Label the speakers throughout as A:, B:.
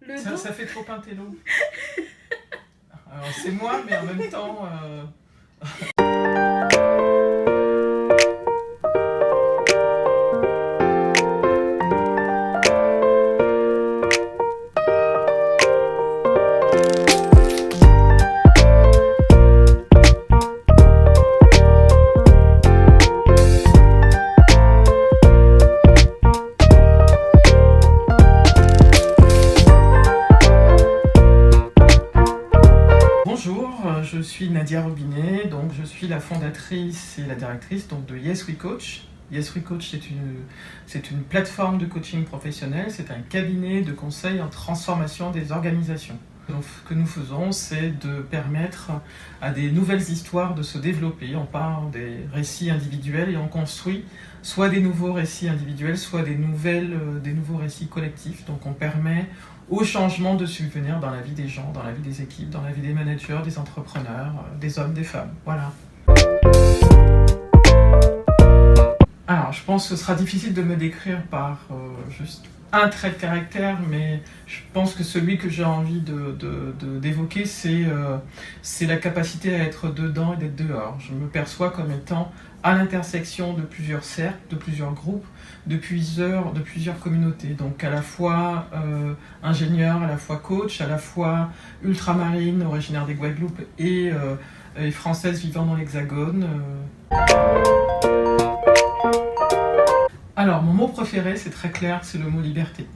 A: Le
B: Ça,
A: dos.
B: ça fait trop intello. Alors c'est moi, mais en même temps... Bonjour, je suis Nadia Robinet, donc je suis la fondatrice et la directrice donc, de Yes We Coach. Yes We Coach, c'est une plateforme de coaching professionnel, c'est un cabinet de conseil en transformation des organisations. Donc, ce que nous faisons, c'est de permettre à des nouvelles histoires de se développer. On part des récits individuels et on construit soit des nouveaux récits individuels, soit des nouveaux récits collectifs. Donc on permet au changement de subvenir dans la vie des gens, dans la vie des équipes, dans la vie des managers, des entrepreneurs, des hommes, des femmes. Voilà. Alors, je pense que ce sera difficile de me décrire par juste un trait de caractère, mais je pense que celui que j'ai envie d'évoquer, c'est la capacité à être dedans et d'être dehors. Je me perçois comme étant à l'intersection de plusieurs cercles, de plusieurs groupes, de plusieurs communautés. Donc à la fois ingénieur, à la fois coach, à la fois ultramarine, originaire des Guadeloupe et française vivant dans l'Hexagone. Alors, mon mot préféré, c'est très clair, c'est le mot liberté.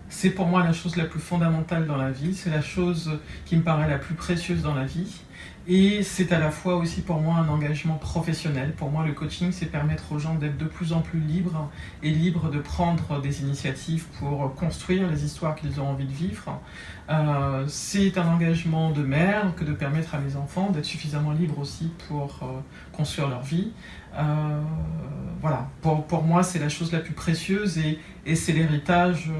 B: C'est pour moi la chose la plus fondamentale dans la vie, c'est la chose qui me paraît la plus précieuse dans la vie. Et c'est à la fois aussi pour moi un engagement professionnel. Pour moi, le coaching, c'est permettre aux gens d'être de plus en plus libres et libres de prendre des initiatives pour construire les histoires qu'ils ont envie de vivre. C'est un engagement de mère que de permettre à mes enfants d'être suffisamment libres aussi pour construire leur vie. Voilà, pour moi, c'est la chose la plus précieuse et c'est l'héritage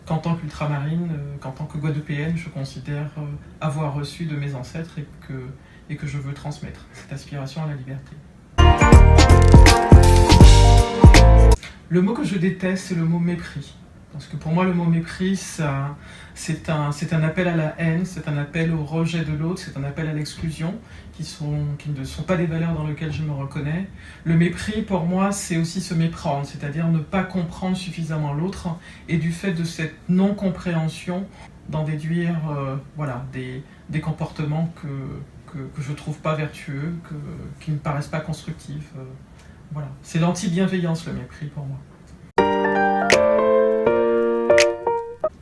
B: qu'en tant qu'ultramarine, qu'en tant que guadeloupéenne, je considère avoir reçu de mes ancêtres et que je veux transmettre, cette aspiration à la liberté. Le mot que je déteste, c'est le mot mépris. Parce que pour moi, le mot mépris, c'est un appel à la haine, c'est un appel au rejet de l'autre, c'est un appel à l'exclusion, qui ne sont pas des valeurs dans lesquelles je me reconnais. Le mépris, pour moi, c'est aussi se méprendre, c'est-à-dire ne pas comprendre suffisamment l'autre, et du fait de cette non-compréhension, d'en déduire des comportements que je ne trouve pas vertueux, qui ne me paraissent pas constructifs. Voilà. C'est l'anti-bienveillance, le mépris, pour moi.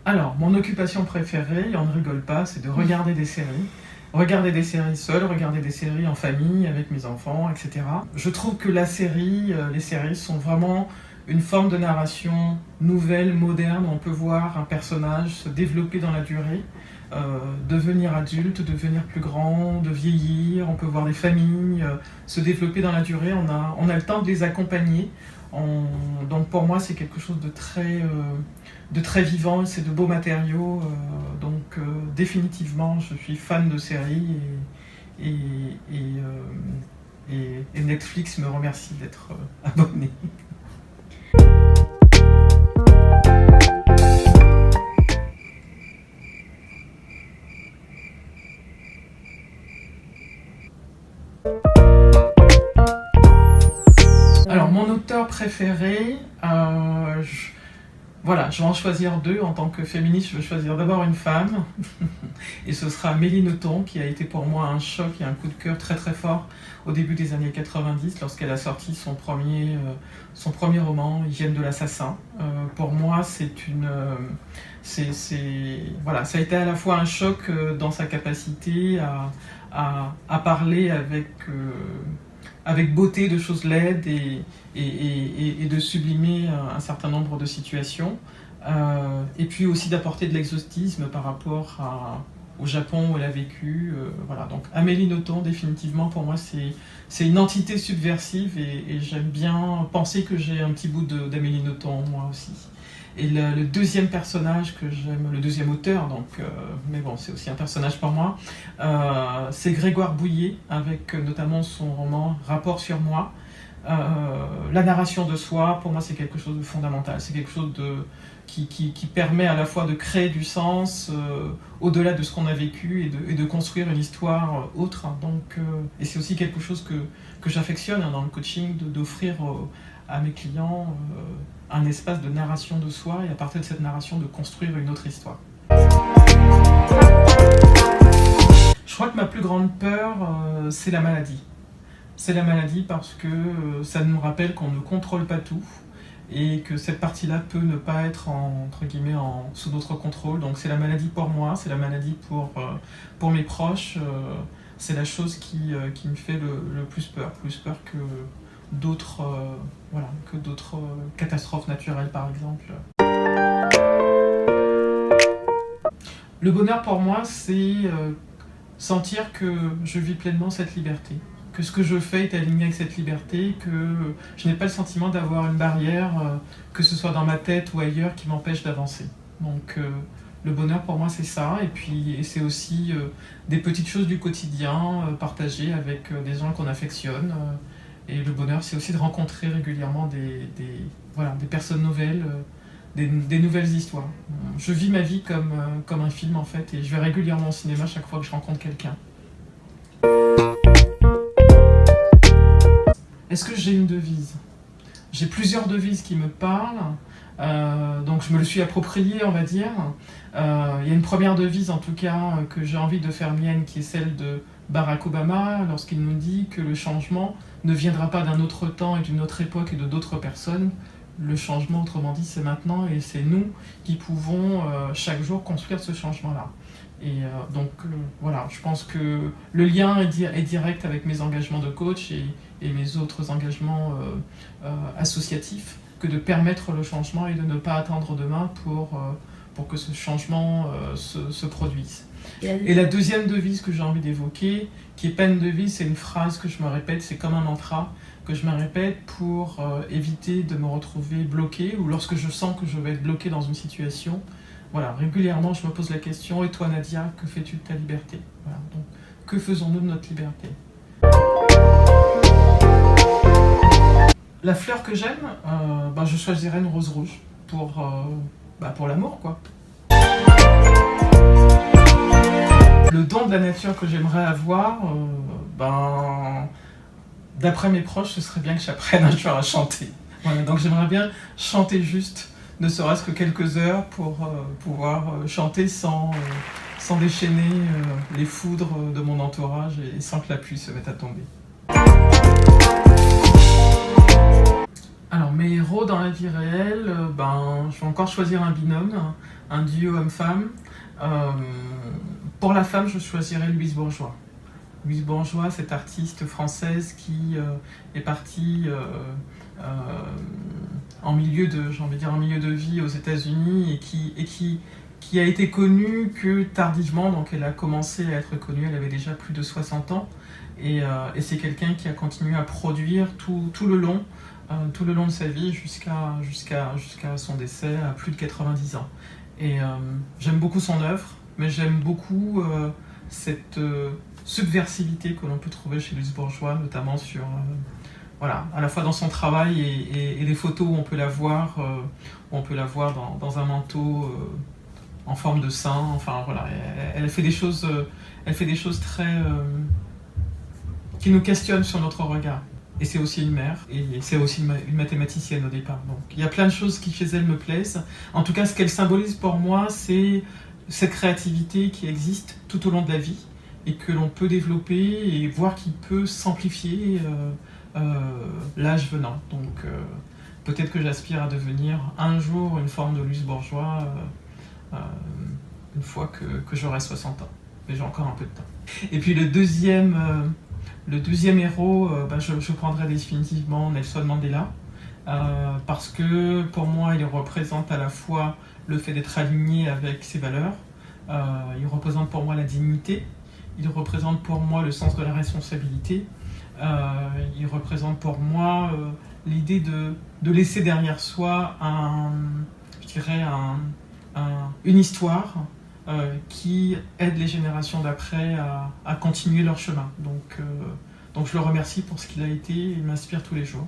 B: Alors, mon occupation préférée, on ne rigole pas, c'est de regarder des séries. Regarder des séries seul, regarder des séries en famille, avec mes enfants, etc. Je trouve que les séries sont vraiment une forme de narration nouvelle, moderne, où on peut voir un personnage se développer dans la durée, devenir adulte, devenir plus grand, de vieillir, on peut voir des familles se développer dans la durée, on a le temps de les accompagner. Donc pour moi, c'est quelque chose de très vivant, c'est de beaux matériaux. Définitivement, je suis fan de séries et Netflix me remercie d'être abonné. Alors, mon auteur préféré, je vais en choisir deux. En tant que féministe, je vais choisir d'abord une femme, et ce sera Amélie Nothomb, qui a été pour moi un choc et un coup de cœur très très fort au début des années 90, lorsqu'elle a sorti son premier roman, Hygiène de l'assassin. Pour moi, ça a été à la fois un choc dans sa capacité à parler avec beauté de choses laides et de sublimer un certain nombre de situations, et puis aussi d'apporter de l'exotisme par rapport au Japon où elle a vécu. Donc Amélie Nothomb, définitivement, pour moi, c'est une entité subversive, et j'aime bien penser que j'ai un petit bout d'Amélie Nothomb, moi aussi. Et le deuxième personnage que j'aime, le deuxième auteur, mais bon, c'est aussi un personnage pour moi, c'est Grégoire Bouillet, avec notamment son roman Rapport sur moi. La narration de soi, pour moi, c'est quelque chose de fondamental, c'est quelque chose qui permet à la fois de créer du sens au-delà de ce qu'on a vécu et de construire une histoire autre. Donc, et c'est aussi quelque chose que j'affectionne dans le coaching, d'offrir à mes clients un espace de narration de soi et à partir de cette narration de construire une autre histoire. Je crois que ma plus grande peur, c'est la maladie. C'est la maladie parce que ça nous rappelle qu'on ne contrôle pas tout et que cette partie-là peut ne pas être entre guillemets sous notre contrôle. Donc c'est la maladie pour moi, c'est la maladie pour mes proches. C'est la chose qui me fait le plus peur que d'autres catastrophes naturelles par exemple. Le bonheur pour moi, c'est sentir que je vis pleinement cette liberté, que ce que je fais est aligné avec cette liberté, que je n'ai pas le sentiment d'avoir une barrière, que ce soit dans ma tête ou ailleurs, qui m'empêche d'avancer. Donc le bonheur pour moi c'est ça, et c'est aussi des petites choses du quotidien partagées avec des gens qu'on affectionne. Et le bonheur c'est aussi de rencontrer régulièrement des personnes nouvelles, des nouvelles histoires. Je vis ma vie comme un film en fait, et je vais régulièrement au cinéma chaque fois que je rencontre quelqu'un. Est-ce que j'ai une devise? J'ai plusieurs devises qui me parlent, donc je me le suis approprié, on va dire. Il y a une première devise en tout cas que j'ai envie de faire mienne, qui est celle de Barack Obama, lorsqu'il nous dit que le changement ne viendra pas d'un autre temps et d'une autre époque et de d'autres personnes. Le changement, autrement dit, c'est maintenant et c'est nous qui pouvons chaque jour construire ce changement-là. Et donc voilà, je pense que le lien est direct avec mes engagements de coach et mes autres engagements associatifs, que de permettre le changement et de ne pas attendre demain pour que ce changement se produise. Et la deuxième devise que j'ai envie d'évoquer, qui n'est pas une devise, c'est une phrase que je me répète, c'est comme un mantra que je me répète pour éviter de me retrouver bloqué, ou lorsque je sens que je vais être bloqué dans une situation. Voilà, régulièrement je me pose la question, et toi Nadia, que fais-tu de ta liberté? Voilà, donc, que faisons-nous de notre liberté? La fleur que j'aime, je choisirais une rose rouge pour l'amour, quoi. Le don de la nature que j'aimerais avoir, d'après mes proches, ce serait bien que j'apprenne un jour à chanter. Voilà, donc j'aimerais bien chanter juste, ne serait-ce que quelques heures pour pouvoir chanter sans déchaîner les foudres de mon entourage et sans que la pluie se mette à tomber. Alors mes héros dans la vie réelle, je vais encore choisir un binôme, un duo homme-femme. Pour la femme, je choisirais Louise Bourgeois. Louise Bourgeois, cette artiste française qui est partie en milieu de vie aux États-Unis et qui a été connue que tardivement, donc elle a commencé à être connue, elle avait déjà plus de 60 ans, et c'est quelqu'un qui a continué à produire tout le long de sa vie jusqu'à son décès à plus de 90 ans. Et j'aime beaucoup son œuvre, mais j'aime beaucoup cette subversivité que l'on peut trouver chez Louise Bourgeois, notamment à la fois dans son travail et les photos où on peut la voir, dans un manteau en forme de saint. Enfin voilà, elle fait des choses très qui nous questionnent sur notre regard. Et c'est aussi une mère, et c'est aussi une mathématicienne au départ. Donc il y a plein de choses qui chez elle me plaisent. En tout cas, ce qu'elle symbolise pour moi, c'est cette créativité qui existe tout au long de la vie et que l'on peut développer et voir qui peut s'amplifier l'âge venant. Donc peut-être que j'aspire à devenir un jour une forme de Louise Bourgeois une fois que j'aurai 60 ans. Mais j'ai encore un peu de temps. Et puis le deuxième héros, je prendrais définitivement Nelson Mandela, parce que pour moi il représente à la fois le fait d'être aligné avec ses valeurs, il représente pour moi la dignité, il représente pour moi le sens de la responsabilité, il représente pour moi l'idée de laisser derrière soi une histoire qui aide les générations d'après à continuer leur chemin. Donc je le remercie pour ce qu'il a été et il m'inspire tous les jours.